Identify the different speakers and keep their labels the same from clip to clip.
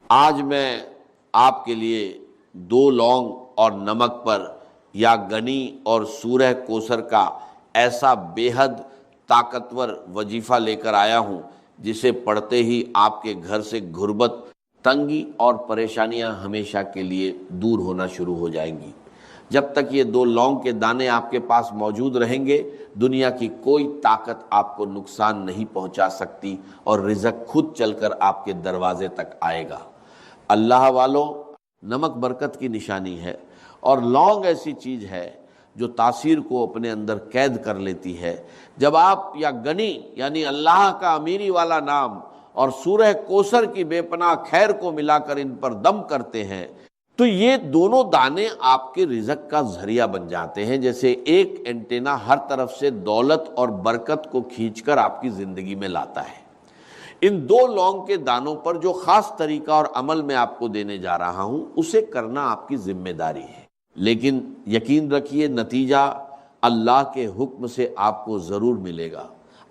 Speaker 1: آج میں آپ کے لیے 2 لونگ اور نمک پر یا گنی اور سورہ کوثر کا ایسا بے حد طاقتور وظیفہ لے کر آیا ہوں جسے پڑھتے ہی آپ کے گھر سے غربت، تنگی اور پریشانیاں ہمیشہ کے لیے دور ہونا شروع ہو جائیں گی۔ جب تک یہ 2 لونگ کے دانے آپ کے پاس موجود رہیں گے، دنیا کی کوئی طاقت آپ کو نقصان نہیں پہنچا سکتی اور رزق خود چل کر آپ کے دروازے تک آئے گا۔ اللہ والو، نمک برکت کی نشانی ہے اور لونگ ایسی چیز ہے جو تاثیر کو اپنے اندر قید کر لیتی ہے۔ جب آپ یا گنی یعنی اللہ کا امیری والا نام اور سورہ کوثر کی بے پناہ خیر کو ملا کر ان پر دم کرتے ہیں تو یہ دونوں دانے آپ کے رزق کا ذریعہ بن جاتے ہیں، جیسے ایک اینٹینا ہر طرف سے دولت اور برکت کو کھینچ کر آپ کی زندگی میں لاتا ہے۔ ان 2 لونگ کے دانوں پر جو خاص طریقہ اور عمل میں آپ کو دینے جا رہا ہوں اسے کرنا آپ کی ذمہ داری ہے، لیکن یقین رکھیے نتیجہ اللہ کے حکم سے آپ کو ضرور ملے گا۔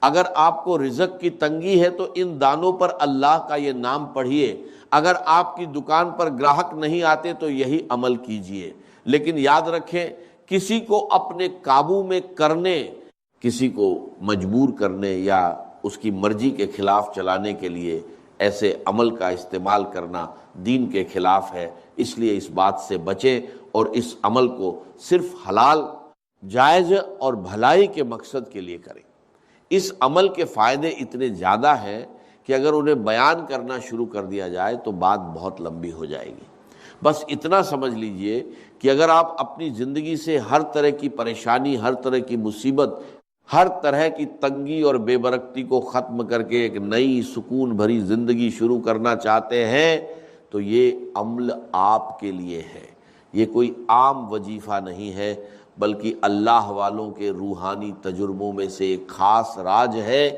Speaker 1: اگر آپ کو رزق کی تنگی ہے تو ان دانوں پر اللہ کا یہ نام پڑھیے، اگر آپ کی دکان پر گراہک نہیں آتے تو یہی عمل کیجئے، لیکن یاد رکھیں کسی کو اپنے قابو میں کرنے، کسی کو مجبور کرنے یا اس کی مرضی کے خلاف چلانے کے لیے ایسے عمل کا استعمال کرنا دین کے خلاف ہے۔ اس لیے اس بات سے بچیں اور اس عمل کو صرف حلال، جائز اور بھلائی کے مقصد کے لیے کریں۔ اس عمل کے فائدے اتنے زیادہ ہیں کہ اگر انہیں بیان کرنا شروع کر دیا جائے تو بات بہت لمبی ہو جائے گی۔ بس اتنا سمجھ لیجئے کہ اگر آپ اپنی زندگی سے ہر طرح کی پریشانی، ہر طرح کی مصیبت، ہر طرح کی تنگی اور بے برکتی کو ختم کر کے ایک نئی سکون بھری زندگی شروع کرنا چاہتے ہیں تو یہ عمل آپ کے لیے ہے۔ یہ کوئی عام وظیفہ نہیں ہے بلکہ اللہ والوں کے روحانی تجربوں میں سے ایک خاص راج ہے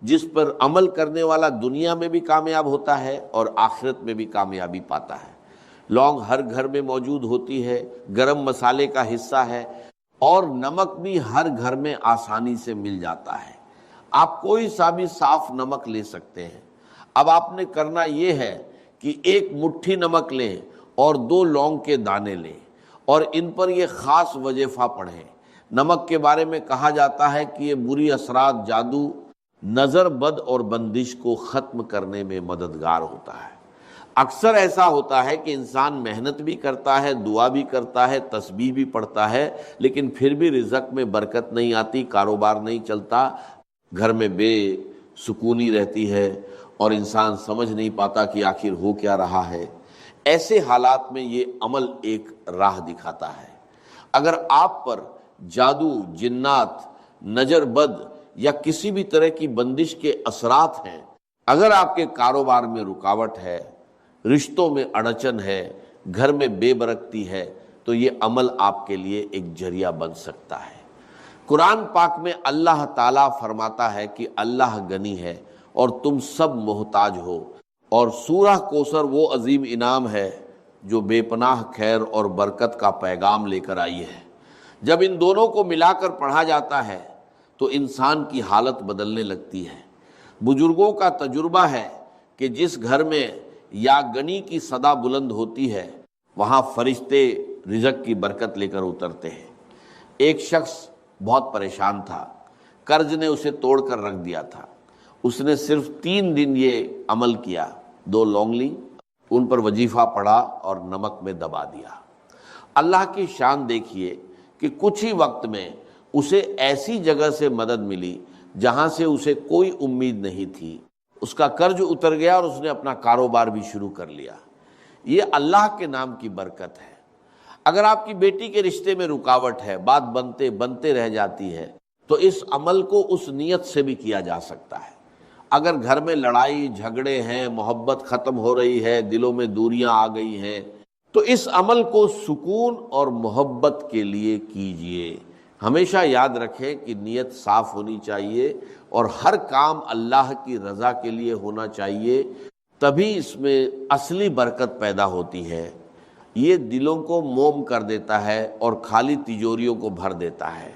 Speaker 1: جس پر عمل کرنے والا دنیا میں بھی کامیاب ہوتا ہے اور آخرت میں بھی کامیابی پاتا ہے۔ لونگ ہر گھر میں موجود ہوتی ہے، گرم مسالے کا حصہ ہے، اور نمک بھی ہر گھر میں آسانی سے مل جاتا ہے۔ آپ کوئی سا بھی صاف نمک لے سکتے ہیں۔ اب آپ نے کرنا یہ ہے کہ 1 مٹھی نمک لیں اور 2 لونگ کے دانے لیں اور ان پر یہ خاص وظیفہ پڑھیں۔ نمک کے بارے میں کہا جاتا ہے کہ یہ بری اثرات، جادو، نظر بد اور بندش کو ختم کرنے میں مددگار ہوتا ہے۔ اکثر ایسا ہوتا ہے کہ انسان محنت بھی کرتا ہے، دعا بھی کرتا ہے، تسبیح بھی پڑھتا ہے، لیکن پھر بھی رزق میں برکت نہیں آتی، کاروبار نہیں چلتا، گھر میں بے سکونی رہتی ہے اور انسان سمجھ نہیں پاتا کہ آخر ہو کیا رہا ہے۔ ایسے حالات میں یہ عمل ایک راہ دکھاتا ہے۔ اگر آپ پر جادو، جنات، نظر بد یا کسی بھی طرح کی بندش کے اثرات ہیں، اگر آپ کے کاروبار میں رکاوٹ ہے، رشتوں میں اڑچن ہے، گھر میں بے برکتی ہے، تو یہ عمل آپ کے لیے ایک ذریعہ بن سکتا ہے۔ قرآن پاک میں اللہ تعالیٰ فرماتا ہے کہ اللہ غنی ہے اور تم سب محتاج ہو، اور سورہ کوثر وہ عظیم انعام ہے جو بے پناہ خیر اور برکت کا پیغام لے کر آئی ہے۔ جب ان دونوں کو ملا کر پڑھا جاتا ہے تو انسان کی حالت بدلنے لگتی ہے۔ بزرگوں کا تجربہ ہے کہ جس گھر میں یا گنی کی صدا بلند ہوتی ہے وہاں فرشتے رزق کی برکت لے کر اترتے ہیں۔ ایک شخص بہت پریشان تھا، قرض نے اسے توڑ کر رکھ دیا تھا۔ اس نے صرف 3 دن یہ عمل کیا، 2 لونگ لی، ان پر وظیفہ پڑھا اور نمک میں دبا دیا۔ اللہ کی شان دیکھیے کہ کچھ ہی وقت میں اسے ایسی جگہ سے مدد ملی جہاں سے اسے کوئی امید نہیں تھی۔ اس کا قرض اتر گیا اور اس نے اپنا کاروبار بھی شروع کر لیا۔ یہ اللہ کے نام کی برکت ہے۔ اگر آپ کی بیٹی کے رشتے میں رکاوٹ ہے، بات بنتے بنتے رہ جاتی ہے، تو اس عمل کو اس نیت سے بھی کیا جا سکتا ہے۔ اگر گھر میں لڑائی جھگڑے ہیں، محبت ختم ہو رہی ہے، دلوں میں دوریاں آ گئی ہیں، تو اس عمل کو سکون اور محبت کے لیے کیجئے۔ ہمیشہ یاد رکھیں کہ نیت صاف ہونی چاہیے اور ہر کام اللہ کی رضا کے لیے ہونا چاہیے، تبھی اس میں اصلی برکت پیدا ہوتی ہے۔ یہ دلوں کو موم کر دیتا ہے اور خالی تجوریوں کو بھر دیتا ہے۔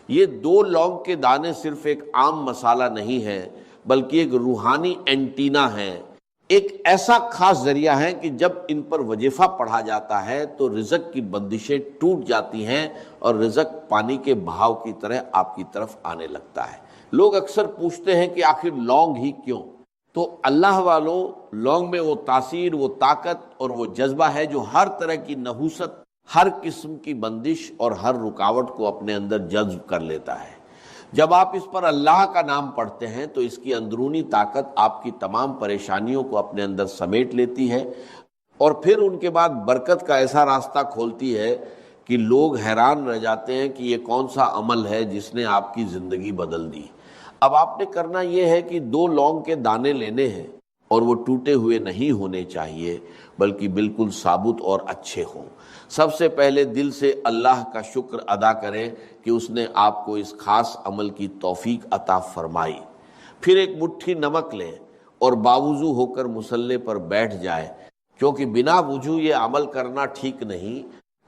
Speaker 1: یہ 2 لونگ کے دانے صرف ایک عام مسالہ نہیں ہے بلکہ ایک روحانی اینٹینا ہے ایک ایسا خاص ذریعہ ہے کہ جب ان پر وظیفہ پڑھا جاتا ہے تو رزق کی بندشیں ٹوٹ جاتی ہیں اور رزق پانی کے بہاؤ کی طرح آپ کی طرف آنے لگتا ہے۔ لوگ اکثر پوچھتے ہیں کہ آخر لونگ ہی کیوں؟ تو اللہ والوں، لونگ میں وہ تاثیر، وہ طاقت اور وہ جذبہ ہے جو ہر طرح کی نحوست، ہر قسم کی بندش اور ہر رکاوٹ کو اپنے اندر جذب کر لیتا ہے۔ جب آپ اس پر اللہ کا نام پڑھتے ہیں تو اس کی اندرونی طاقت آپ کی تمام پریشانیوں کو اپنے اندر سمیٹ لیتی ہے اور پھر ان کے بعد برکت کا ایسا راستہ کھولتی ہے کہ لوگ حیران رہ جاتے ہیں کہ یہ کون سا عمل ہے جس نے آپ کی زندگی بدل دی۔ اب آپ نے کرنا یہ ہے کہ 2 لونگ کے دانے لینے ہیں اور وہ ٹوٹے ہوئے نہیں ہونے چاہیے بلکہ بالکل ثابت اور اچھے ہوں۔ سب سے پہلے دل سے اللہ کا شکر ادا کریں کہ اس نے آپ کو اس خاص عمل کی توفیق عطا فرمائی۔ پھر ایک مٹھی نمک لیں اور باوضو ہو کر مصلی پر بیٹھ جائے، کیونکہ بنا وضو یہ عمل کرنا ٹھیک نہیں،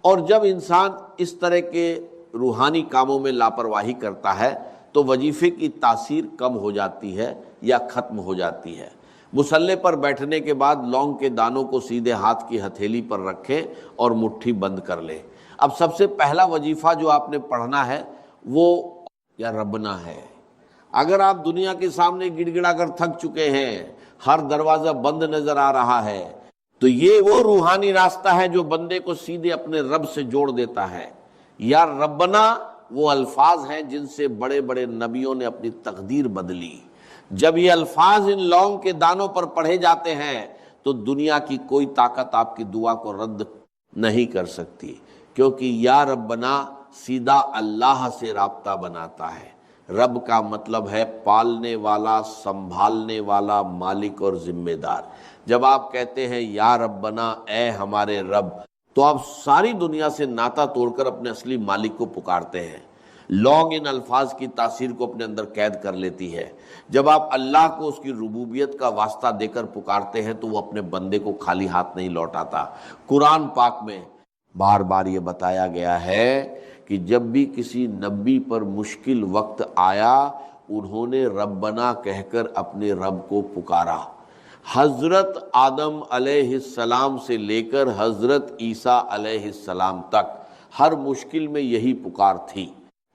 Speaker 1: اور جب انسان اس طرح کے روحانی کاموں میں لاپرواہی کرتا ہے تو وظیفے کی تاثیر کم ہو جاتی ہے یا ختم ہو جاتی ہے۔ مصلی پر بیٹھنے کے بعد لونگ کے دانوں کو سیدھے ہاتھ کی ہتھیلی پر رکھیں اور مٹھی بند کر لیں۔ اب سب سے پہلا وظیفہ جو آپ نے پڑھنا ہے وہ یا ربنا ہے۔ اگر آپ دنیا کے سامنے گڑ گڑا کر تھک چکے ہیں، ہر دروازہ بند نظر آ رہا ہے، تو یہ وہ روحانی راستہ ہے جو بندے کو سیدھے اپنے رب سے جوڑ دیتا ہے۔ یا ربنا وہ الفاظ ہیں جن سے بڑے بڑے نبیوں نے اپنی تقدیر بدلی۔ جب یہ الفاظ ان لونگ کے دانوں پر پڑھے جاتے ہیں تو دنیا کی کوئی طاقت آپ کی دعا کو رد نہیں کر سکتی، کیونکہ یا ربنا سیدھا اللہ سے رابطہ بناتا ہے۔ رب کا مطلب ہے پالنے والا، سنبھالنے والا، مالک اور ذمہ دار۔ جب آپ کہتے ہیں یا ربنا اے ہمارے رب، تو آپ ساری دنیا سے ناطہ توڑ کر اپنے اصلی مالک کو پکارتے ہیں۔ لونگ ان الفاظ کی تاثیر کو اپنے اندر قید کر لیتی ہے۔ جب آپ اللہ کو اس کی ربوبیت کا واسطہ دے کر پکارتے ہیں تو وہ اپنے بندے کو خالی ہاتھ نہیں لوٹاتا۔ قرآن پاک میں بار بار یہ بتایا گیا ہے کہ جب بھی کسی نبی پر مشکل وقت آیا انہوں نے ربنا کہہ کر اپنے رب کو پکارا۔ حضرت آدم علیہ السلام سے لے کر حضرت عیسیٰ علیہ السلام تک ہر مشکل میں یہی پکار تھی،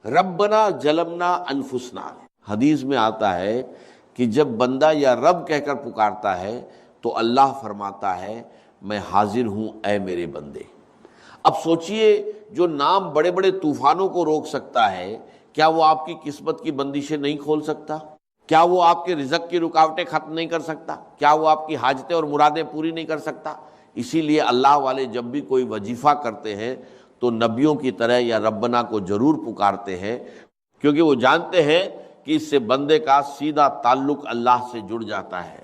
Speaker 1: ربنا ظلمنا انفسنا۔ حدیث میں آتا ہے کہ جب بندہ یا رب کہہ کر پکارتا ہے تو اللہ فرماتا ہے میں حاضر ہوں اے میرے بندے۔ اب سوچئے جو نام بڑے بڑے طوفانوں کو روک سکتا ہے، کیا وہ آپ کی قسمت کی بندشیں نہیں کھول سکتا؟ کیا وہ آپ کے رزق کی رکاوٹیں ختم نہیں کر سکتا؟ کیا وہ آپ کی حاجتیں اور مرادیں پوری نہیں کر سکتا؟ اسی لیے اللہ والے جب بھی کوئی وظیفہ کرتے ہیں تو نبیوں کی طرح یا ربنا کو ضرور پکارتے ہیں، کیونکہ وہ جانتے ہیں کہ اس سے بندے کا سیدھا تعلق اللہ سے جڑ جاتا ہے۔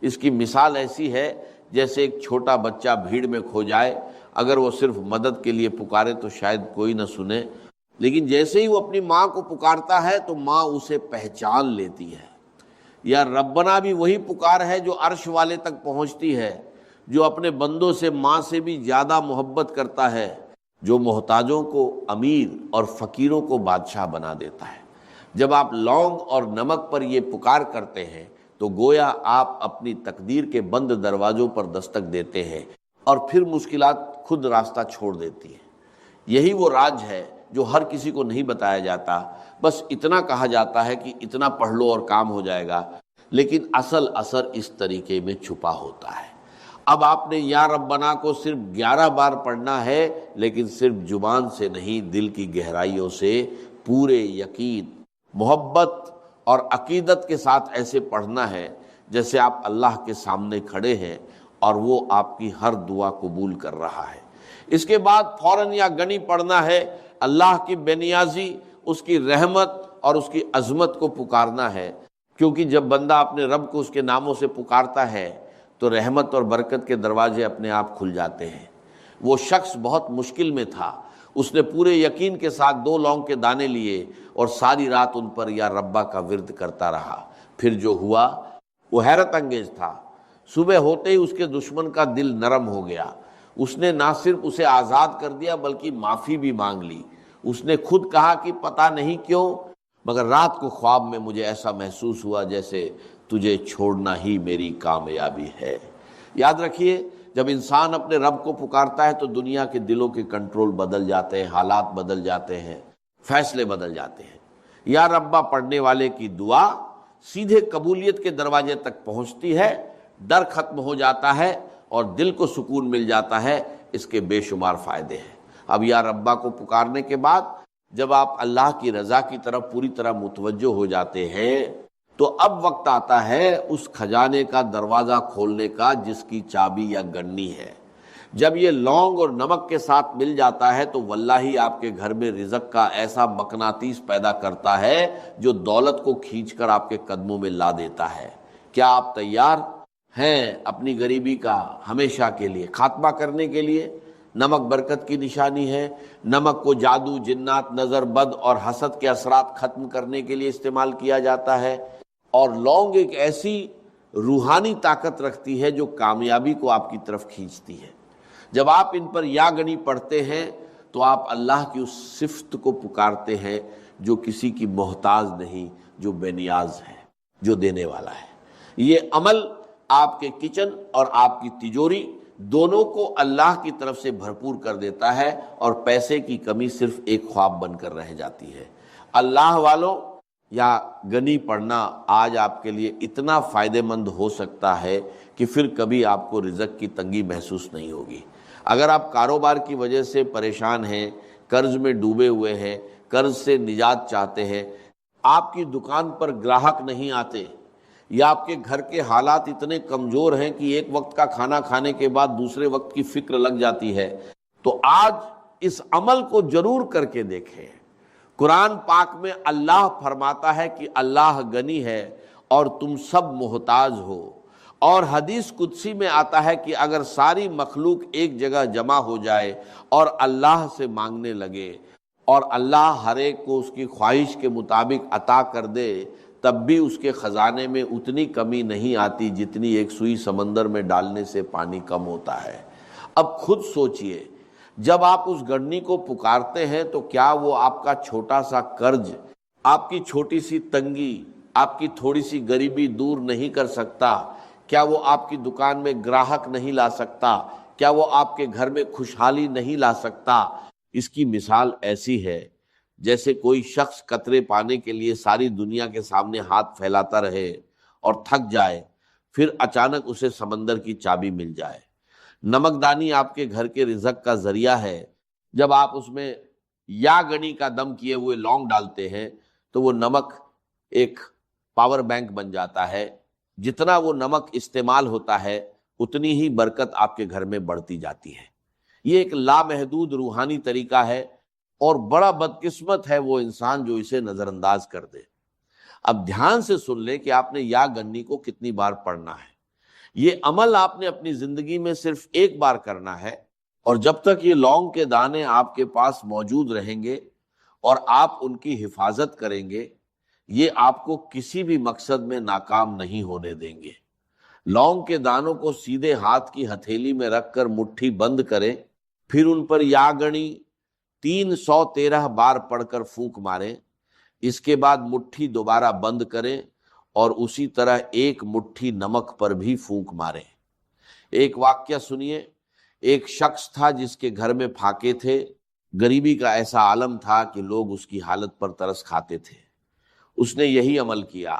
Speaker 1: اس کی مثال ایسی ہے جیسے ایک چھوٹا بچہ بھیڑ میں کھو جائے، اگر وہ صرف مدد کے لیے پکارے تو شاید کوئی نہ سنے، لیکن جیسے ہی وہ اپنی ماں کو پکارتا ہے تو ماں اسے پہچان لیتی ہے۔ یا ربنا بھی وہی پکار ہے جو عرش والے تک پہنچتی ہے، جو اپنے بندوں سے ماں سے بھی زیادہ محبت کرتا ہے، جو محتاجوں کو امیر اور فقیروں کو بادشاہ بنا دیتا ہے۔ جب آپ لونگ اور نمک پر یہ پکار کرتے ہیں تو گویا آپ اپنی تقدیر کے بند دروازوں پر دستک دیتے ہیں اور پھر مشکلات خود راستہ چھوڑ دیتی ہیں۔ یہی وہ راز ہے جو ہر کسی کو نہیں بتایا جاتا، بس اتنا کہا جاتا ہے کہ اتنا پڑھ لو اور کام ہو جائے گا، لیکن اصل اثر اس طریقے میں چھپا ہوتا ہے۔ اب آپ نے یا ربنا کو صرف 11 بار پڑھنا ہے، لیکن صرف زبان سے نہیں، دل کی گہرائیوں سے پورے یقین، محبت اور عقیدت کے ساتھ ایسے پڑھنا ہے جیسے آپ اللہ کے سامنے کھڑے ہیں اور وہ آپ کی ہر دعا قبول کر رہا ہے۔ اس کے بعد فوراً یا گنی پڑھنا ہے، اللہ کی بے نیازی، اس کی رحمت اور اس کی عظمت کو پکارنا ہے، کیونکہ جب بندہ اپنے رب کو اس کے ناموں سے پکارتا ہے تو رحمت اور برکت کے دروازے اپنے آپ کھل جاتے ہیں۔ وہ شخص بہت مشکل میں تھا، اس نے پورے یقین کے ساتھ 2 لونگ کے دانے لیے اور ساری رات ان پر یا ربا کا ورد کرتا رہا۔ پھر جو ہوا وہ حیرت انگیز تھا۔ صبح ہوتے ہی اس کے دشمن کا دل نرم ہو گیا، اس نے نہ صرف اسے آزاد کر دیا بلکہ معافی بھی مانگ لی۔ اس نے خود کہا کہ پتہ نہیں کیوں مگر رات کو خواب میں مجھے ایسا محسوس ہوا جیسے تجھے چھوڑنا ہی میری کامیابی ہے۔ یاد رکھیے، جب انسان اپنے رب کو پکارتا ہے تو دنیا کے دلوں کے کنٹرول بدل جاتے ہیں، حالات بدل جاتے ہیں، فیصلے بدل جاتے ہیں۔ یا ربا پڑھنے والے کی دعا سیدھے قبولیت کے دروازے تک پہنچتی ہے، ڈر ختم ہو جاتا ہے اور دل کو سکون مل جاتا ہے، اس کے بے شمار فائدے ہیں۔ اب یا ربا کو پکارنے کے بعد جب آپ اللہ کی رضا کی طرف پوری طرح متوجہ ہو جاتے ہیں تو اب وقت آتا ہے اس خزانے کا دروازہ کھولنے کا جس کی چابی یا گنی ہے۔ جب یہ لونگ اور نمک کے ساتھ مل جاتا ہے تو واللہ آپ کے گھر میں رزق کا ایسا مقناطیس پیدا کرتا ہے جو دولت کو کھینچ کر آپ کے قدموں میں لا دیتا ہے۔ کیا آپ تیار ہیں اپنی غریبی کا ہمیشہ کے لیے خاتمہ کرنے کے لیے؟ نمک برکت کی نشانی ہے۔ نمک کو جادو، جنات، نظر بد اور حسد کے اثرات ختم کرنے کے لیے استعمال کیا جاتا ہے، اور لونگ ایک ایسی روحانی طاقت رکھتی ہے جو کامیابی کو آپ کی طرف کھینچتی ہے۔ جب آپ ان پر یا گنی پڑھتے ہیں تو آپ اللہ کی اس صفت کو پکارتے ہیں جو کسی کی محتاج نہیں، جو بے نیاز ہے، جو دینے والا ہے۔ یہ عمل آپ کے کچن اور آپ کی تجوری دونوں کو اللہ کی طرف سے بھرپور کر دیتا ہے، اور پیسے کی کمی صرف ایک خواب بن کر رہ جاتی ہے۔ اللہ والوں، یا گنی پڑھنا آج آپ کے لیے اتنا فائدہ مند ہو سکتا ہے کہ پھر کبھی آپ کو رزق کی تنگی محسوس نہیں ہوگی۔ اگر آپ کاروبار کی وجہ سے پریشان ہیں، قرض میں ڈوبے ہوئے ہیں، قرض سے نجات چاہتے ہیں، آپ کی دکان پر گراہک نہیں آتے، یا آپ کے گھر کے حالات اتنے کمزور ہیں کہ ایک وقت کا کھانا کھانے کے بعد دوسرے وقت کی فکر لگ جاتی ہے، تو آج اس عمل کو ضرور کر کے دیکھیں۔ قرآن پاک میں اللہ فرماتا ہے کہ اللہ غنی ہے اور تم سب محتاج ہو، اور حدیث قدسی میں آتا ہے کہ اگر ساری مخلوق ایک جگہ جمع ہو جائے اور اللہ سے مانگنے لگے اور اللہ ہر ایک کو اس کی خواہش کے مطابق عطا کر دے، تب بھی اس کے خزانے میں اتنی کمی نہیں آتی جتنی ایک سوئی سمندر میں ڈالنے سے پانی کم ہوتا ہے۔ اب خود سوچئے، جب آپ اس گڑنی کو پکارتے ہیں تو کیا وہ آپ کا چھوٹا سا قرض، آپ کی چھوٹی سی تنگی، آپ کی تھوڑی سی غریبی دور نہیں کر سکتا؟ کیا وہ آپ کی دکان میں گراہک نہیں لا سکتا؟ کیا وہ آپ کے گھر میں خوشحالی نہیں لا سکتا؟ اس کی مثال ایسی ہے جیسے کوئی شخص قطرے پانے کے لیے ساری دنیا کے سامنے ہاتھ پھیلاتا رہے اور تھک جائے، پھر اچانک اسے سمندر کی چابی مل جائے۔ نمک دانی آپ کے گھر کے رزق کا ذریعہ ہے۔ جب آپ اس میں یا گنی کا دم کیے ہوئے لونگ ڈالتے ہیں تو وہ نمک ایک پاور بینک بن جاتا ہے۔ جتنا وہ نمک استعمال ہوتا ہے اتنی ہی برکت آپ کے گھر میں بڑھتی جاتی ہے۔ یہ ایک لامحدود روحانی طریقہ ہے، اور بڑا بدقسمت ہے وہ انسان جو اسے نظر انداز کر دے۔ اب دھیان سے سن لیں کہ آپ نے یا گنی کو کتنی بار پڑھنا ہے۔ یہ عمل آپ نے اپنی زندگی میں صرف ایک بار کرنا ہے، اور جب تک یہ لونگ کے دانے آپ کے پاس موجود رہیں گے اور آپ ان کی حفاظت کریں گے، یہ آپ کو کسی بھی مقصد میں ناکام نہیں ہونے دیں گے۔ لونگ کے دانوں کو سیدھے ہاتھ کی ہتھیلی میں رکھ کر مٹھی بند کریں، پھر ان پر یا گنی 313 بار پڑھ کر پھونک ماریں۔ اس کے بعد مٹھی دوبارہ بند کریں اور اسی طرح ایک مٹھی نمک پر بھی پھونک ماریں۔ ایک واقعہ سنیے۔ ایک شخص تھا جس کے گھر میں پھاکے تھے، غریبی کا ایسا عالم تھا کہ لوگ اس کی حالت پر ترس کھاتے تھے۔ اس نے یہی عمل کیا،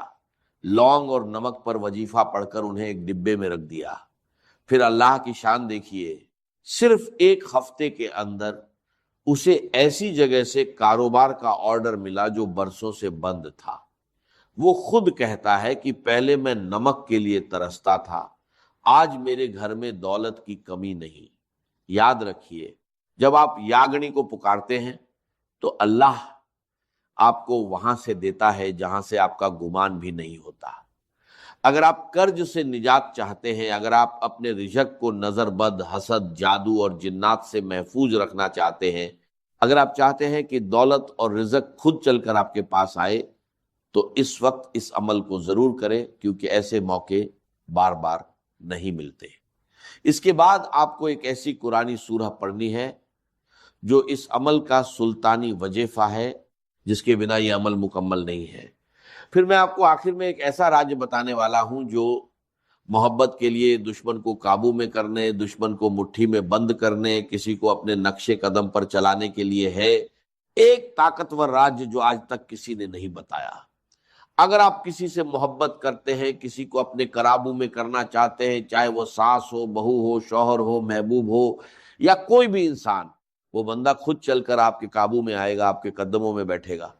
Speaker 1: لونگ اور نمک پر وظیفہ پڑھ کر انہیں ایک ڈبے میں رکھ دیا۔ پھر اللہ کی شان دیکھیے، صرف ایک ہفتے کے اندر اسے ایسی جگہ سے کاروبار کا آرڈر ملا جو برسوں سے بند تھا۔ وہ خود کہتا ہے کہ پہلے میں نمک کے لیے ترستا تھا، آج میرے گھر میں دولت کی کمی نہیں۔ یاد رکھیے، جب آپ یاگنی کو پکارتے ہیں تو اللہ آپ کو وہاں سے دیتا ہے جہاں سے آپ کا گمان بھی نہیں ہوتا۔ اگر آپ قرض سے نجات چاہتے ہیں، اگر آپ اپنے رزق کو نظر بد، حسد، جادو اور جنات سے محفوظ رکھنا چاہتے ہیں، اگر آپ چاہتے ہیں کہ دولت اور رزق خود چل کر آپ کے پاس آئے، تو اس وقت اس عمل کو ضرور کریں، کیونکہ ایسے موقع بار بار نہیں ملتے۔ اس کے بعد آپ کو ایک ایسی قرآنی سورہ پڑھنی ہے جو اس عمل کا سلطانی وظیفہ ہے، جس کے بنا یہ عمل مکمل نہیں ہے۔ پھر میں آپ کو آخر میں ایک ایسا راج بتانے والا ہوں جو محبت کے لیے دشمن کو قابو میں کرنے، دشمن کو مٹھی میں بند کرنے، کسی کو اپنے نقش قدم پر چلانے کے لیے ہے۔ ایک طاقتور راج جو آج تک کسی نے نہیں بتایا۔ اگر آپ کسی سے محبت کرتے ہیں، کسی کو اپنے قابو میں کرنا چاہتے ہیں، چاہے وہ ساس ہو، بہو ہو، شوہر ہو، محبوب ہو، یا کوئی بھی انسان، وہ بندہ خود چل کر آپ کے قابو میں آئے گا، آپ کے قدموں میں بیٹھے گا،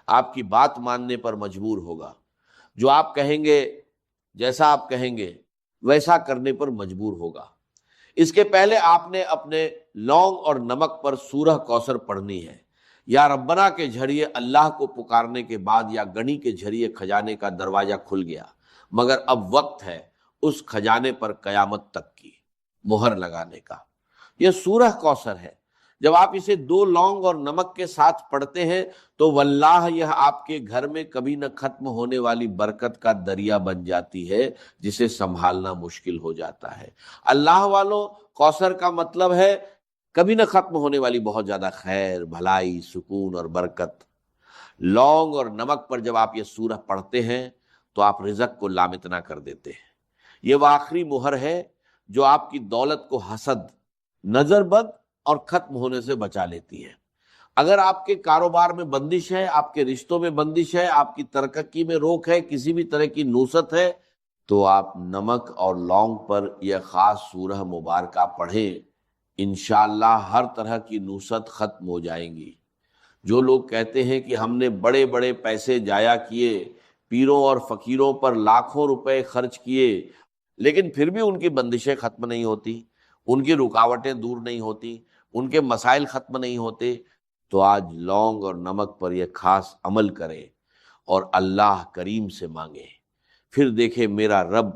Speaker 1: آپ کی بات ماننے پر مجبور ہوگا، جو آپ کہیں گے، جیسا آپ کہیں گے ویسا کرنے پر مجبور ہوگا۔ اس کے پہلے آپ نے اپنے لونگ اور نمک پر سورہ کوثر پڑھنی ہے۔ یا ربنا کے ذریعے اللہ کو پکارنے کے بعد یا گنی کے ذریعے خزانے کا دروازہ کھل گیا، مگر اب وقت ہے اس خزانے پر قیامت تک کی مہر لگانے کا۔ یہ سورہ کوثر ہے۔ جب آپ اسے 2 لونگ اور نمک کے ساتھ پڑھتے ہیں تو واللہ یہ آپ کے گھر میں کبھی نہ ختم ہونے والی برکت کا دریا بن جاتی ہے، جسے سنبھالنا مشکل ہو جاتا ہے۔ اللہ والوں، کوثر کا مطلب ہے کبھی نہ ختم ہونے والی بہت زیادہ خیر، بھلائی، سکون اور برکت۔ لونگ اور نمک پر جب آپ یہ سورہ پڑھتے ہیں تو آپ رزق کو لامتنا کر دیتے ہیں۔ یہ وہ آخری مہر ہے جو آپ کی دولت کو حسد، نظر بد اور ختم ہونے سے بچا لیتی ہے۔ اگر آپ کے کاروبار میں بندش ہے، آپ کے رشتوں میں بندش ہے، آپ کی ترقی میں روک ہے، کسی بھی طرح کی نوست ہے، تو آپ نمک اور لونگ پر یہ خاص سورہ مبارکہ پڑھیں، انشاءاللہ ہر طرح کی نوست ختم ہو جائیں گی۔ جو لوگ کہتے ہیں کہ ہم نے بڑے بڑے پیسے جایا کیے، پیروں اور فقیروں پر لاکھوں روپے خرچ کیے، لیکن پھر بھی ان کی بندشیں ختم نہیں ہوتی، ان کی رکاوٹیں دور نہیں ہوتی، ان کے مسائل ختم نہیں ہوتے، تو آج لونگ اور نمک پر یہ خاص عمل کریں اور اللہ کریم سے مانگیں، پھر دیکھیں میرا رب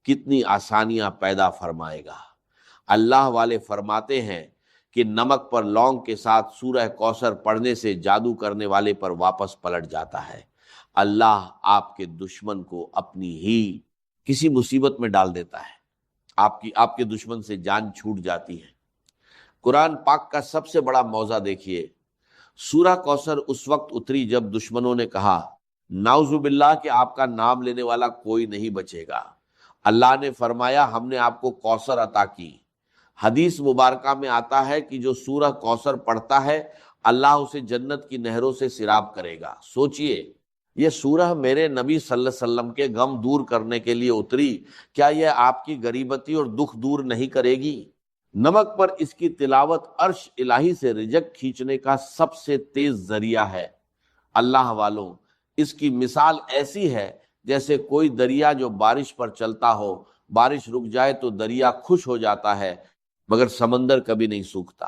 Speaker 1: کتنی آسانیاں پیدا فرمائے گا۔ اللہ والے فرماتے ہیں کہ نمک پر لونگ کے ساتھ سورہ کوثر پڑھنے سے جادو کرنے والے پر واپس پلٹ جاتا ہے۔ اللہ آپ کے دشمن کو اپنی ہی کسی مصیبت میں ڈال دیتا ہے، آپ کے دشمن سے جان چھوٹ جاتی ہے۔ قرآن پاک کا سب سے بڑا موضع دیکھیے، سورہ کوثر اس وقت اتری جب دشمنوں نے کہا نعوذ باللہ کہ آپ کا نام لینے والا کوئی نہیں بچے گا۔ اللہ نے فرمایا ہم نے آپ کو کوثر عطا کی۔ حدیث مبارکہ میں آتا ہے کہ جو سورہ کوثر پڑھتا ہے اللہ اسے جنت کی نہروں سے سیراب کرے گا۔ سوچئے، یہ سورہ میرے نبی صلی اللہ علیہ وسلم کے غم دور کرنے کے لیے اتری، کیا یہ آپ کی غریبتی اور دکھ دور نہیں کرے گی؟ نمک پر اس کی تلاوت عرش الہی سے رزق کھینچنے کا سب سے تیز ذریعہ ہے۔ اللہ والوں، اس کی مثال ایسی ہے جیسے کوئی دریا جو بارش پر چلتا ہو، بارش رک جائے تو دریا خوش ہو جاتا ہے، مگر سمندر کبھی نہیں سوکھتا۔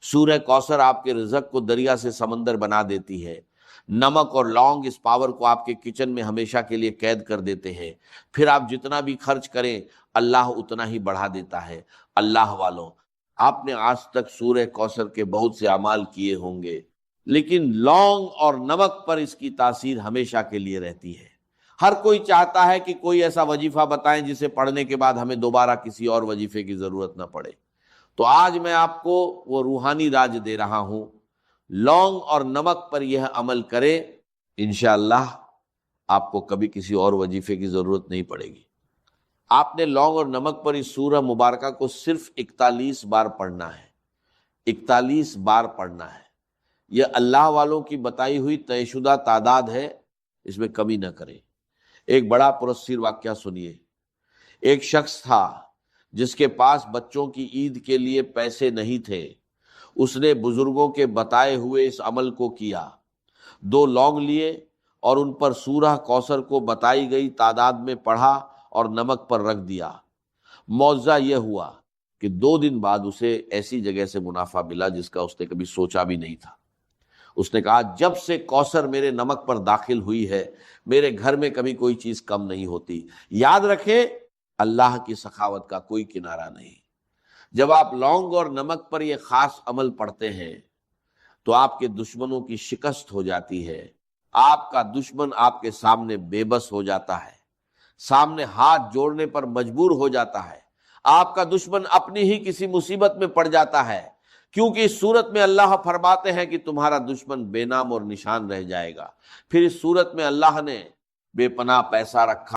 Speaker 1: سورہ کوثر آپ کے رزق کو دریا سے سمندر بنا دیتی ہے۔ نمک اور لونگ اس پاور کو آپ کے کچن میں ہمیشہ کے لیے قید کر دیتے ہیں، پھر آپ جتنا بھی خرچ کریں اللہ اتنا ہی بڑھا دیتا ہے۔ اللہ والوں، آپ نے آج تک سورہ کوثر کے بہت سے اعمال کیے ہوں گے، لیکن لونگ اور نمک پر اس کی تاثیر ہمیشہ کے لیے رہتی ہے۔ ہر کوئی چاہتا ہے کہ کوئی ایسا وظیفہ بتائیں جسے پڑھنے کے بعد ہمیں دوبارہ کسی اور وظیفے کی ضرورت نہ پڑے۔ تو آج میں آپ کو وہ روحانی راج دے رہا ہوں، لونگ اور نمک پر یہ عمل کرے، انشاءاللہ آپ کو کبھی کسی اور وظیفے کی ضرورت نہیں پڑے گی۔ آپ نے لونگ اور نمک پر اس سورہ مبارکہ کو صرف 41 بار پڑھنا ہے، 41 بار پڑھنا ہے۔ یہ اللہ والوں کی بتائی ہوئی طے شدہ تعداد ہے، اس میں کمی نہ کریں۔ ایک بڑا پرسیر واقعہ سنیے۔ ایک شخص تھا جس کے پاس بچوں کی عید کے لیے پیسے نہیں تھے۔ اس نے بزرگوں کے بتائے ہوئے اس عمل کو کیا۔ 2 لونگ لیے اور ان پر سورہ کوثر کو بتائی گئی تعداد میں پڑھا اور نمک پر رکھ دیا۔ معجزہ یہ ہوا کہ 2 دن بعد اسے ایسی جگہ سے منافع ملا جس کا اس نے کبھی سوچا بھی نہیں تھا۔ اس نے کہا جب سے کوثر میرے نمک پر داخل ہوئی ہے میرے گھر میں کبھی کوئی چیز کم نہیں ہوتی۔ یاد رکھیں، اللہ کی سخاوت کا کوئی کنارہ نہیں۔ جب آپ لونگ اور نمک پر یہ خاص عمل پڑھتے ہیں تو آپ کے دشمنوں کی شکست ہو جاتی ہے۔ آپ کا دشمن آپ کے سامنے بے بس ہو جاتا ہے، سامنے ہاتھ جوڑنے پر مجبور ہو جاتا ہے۔ آپ کا دشمن اپنی ہی کسی مصیبت میں پڑ جاتا ہے، کیونکہ اس صورت میں اللہ فرماتے ہیں کہ تمہارا دشمن بے نام اور نشان رہ جائے گا۔ پھر اس صورت میں اللہ نے بے پناہ پیسہ رکھا